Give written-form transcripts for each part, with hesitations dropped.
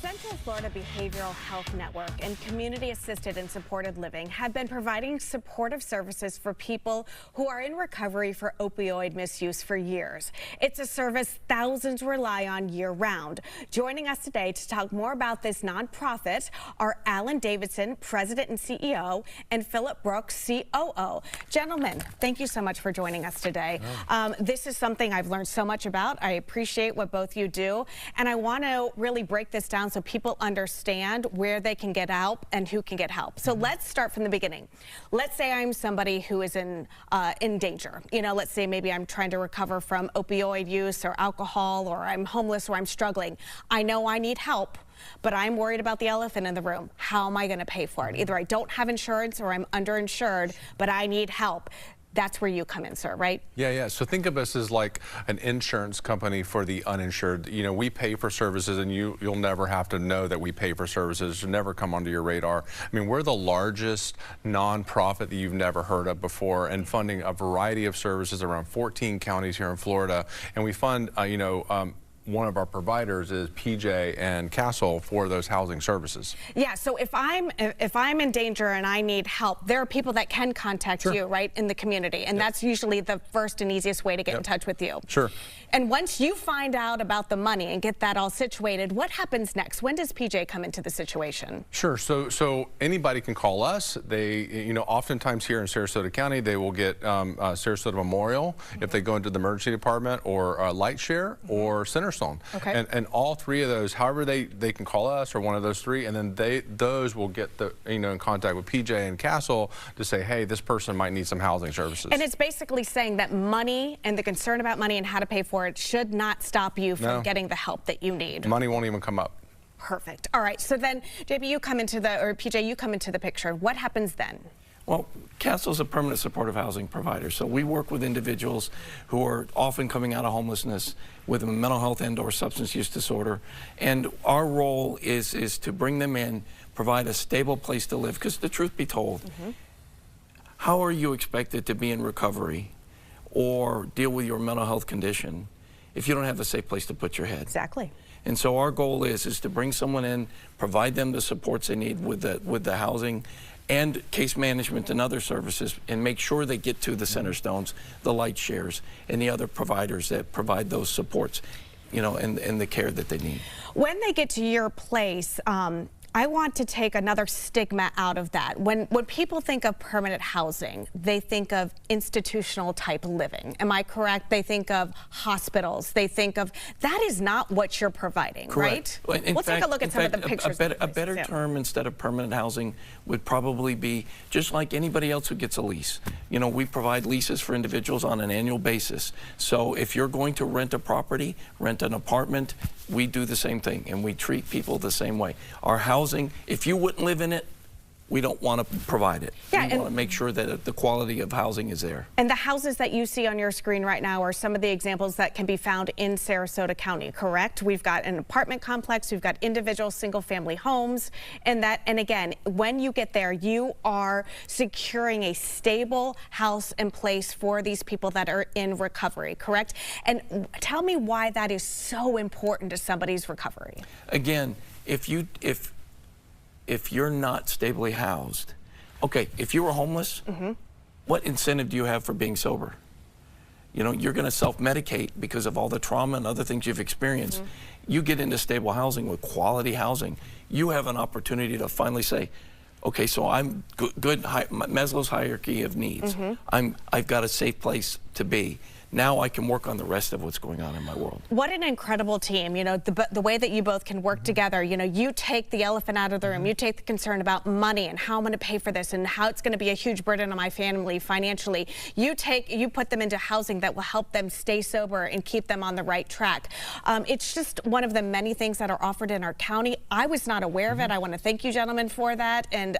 Central Florida Behavioral Health Network and Community Assisted and Supported Living have been providing supportive services for people who are in recovery for opioid misuse for years. It's a service thousands rely on year-round. Joining us today to talk more about this nonprofit are Alan Davidson, President and CEO, and Philip Brooks, COO. Gentlemen, thank you so much for joining us today. This is something I've learned so much about. I appreciate what both you do, and I want to really break this down so people understand where they can get help and who can get help. So let's start from the beginning. Let's say I'm somebody who is in danger. You know, let's say maybe I'm trying to recover from opioid use or alcohol, or I'm homeless, or I'm struggling. I know I need help, but I'm worried about the elephant in the room. How am I going to pay for it? Either I don't have insurance or I'm underinsured, but I need help. That's where you come in, sir, right? Yeah. So think of us as like an insurance company for the uninsured. You know, we pay for services, and you'll never have to know that we pay for services. It'll never come onto your radar. I mean, we're the largest nonprofit that you've never heard of before, and funding a variety of services around 14 counties here in Florida. And we fund, one of our providers is PJ and Castle for those housing services. Yeah, so if I'm in danger and I need help, there are people that can contact you, right, in the community, and that's usually the first and easiest way to get in touch with you. Sure. And once you find out about the money and get that all situated, what happens next? When does PJ come into the situation? Sure. So anybody can call us. They, oftentimes here in Sarasota County, they will get Sarasota Memorial if they go into the emergency department, or LightShare or Centerstone. Okay. And all three of those, however they can call us, or one of those three, and then those will get in contact with PJ and Castle to say, hey, this person might need some housing services. And it's basically saying that money and the concern about money and how to pay for it should not stop you from getting the help that you need. Money won't even come up. Perfect. All right. So then, JB, you come into PJ, you come into the picture. What happens then? Well, Castle's a permanent supportive housing provider, so we work with individuals who are often coming out of homelessness with a mental health and/or substance use disorder, and our role is to bring them in, provide a stable place to live, because the truth be told, how are you expected to be in recovery or deal with your mental health condition if you don't have a safe place to put your head? Exactly. And so our goal is to bring someone in, provide them the supports they need with the housing and case management and other services, and make sure they get to the Centerstones, the LightShares, and the other providers that provide those supports, and the care that they need. When they get to your place, I want to take another stigma out of that. When people think of permanent housing, they think of institutional type living. Am I correct? They think of hospitals. They think of, that is not what you're providing, correct. Right? Let's take a look at some of the pictures. A better term instead of permanent housing would probably be just like anybody else who gets a lease. We provide leases for individuals on an annual basis. So if you're going to rent a property, rent an apartment, we do the same thing, and we treat people the same way. Our housing, if you wouldn't live in it, we don't want to provide it. We want to make sure that the quality of housing is there. And the houses that you see on your screen right now are some of the examples that can be found in Sarasota County, correct? We've got an apartment complex, we've got individual single-family homes, and again, when you get there, you are securing a stable house and place for these people that are in recovery, correct? And tell me why that is so important to somebody's recovery. Again, if you're not stably housed, okay, if you were homeless, what incentive do you have for being sober? You're going to self-medicate because of all the trauma and other things you've experienced. You get into stable housing with quality housing, you have an opportunity to finally say, okay, so I'm good, Maslow's hierarchy of needs. I've got a safe place to be. Now I can work on the rest of what's going on in my world. What an incredible team. The way that you both can work together. You take the elephant out of the room. You take the concern about money and how I'm going to pay for this and how it's going to be a huge burden on my family financially. You put them into housing that will help them stay sober and keep them on the right track. It's just one of the many things that are offered in our county. I was not aware of it. I want to thank you, gentlemen, for that. And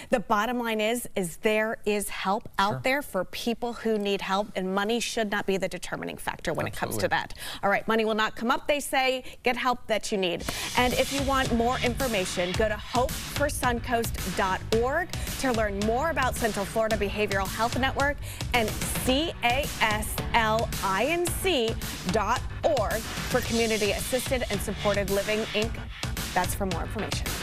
the bottom line is there is help out there for people who need help, and money should not be the determining factor when it comes to that. All right, money will not come up, they say. Get help that you need. And if you want more information, go to hopeforsuncoast.org to learn more about Central Florida Behavioral Health Network, and CASLINC.org for Community Assisted and Supported Living, Inc. That's for more information.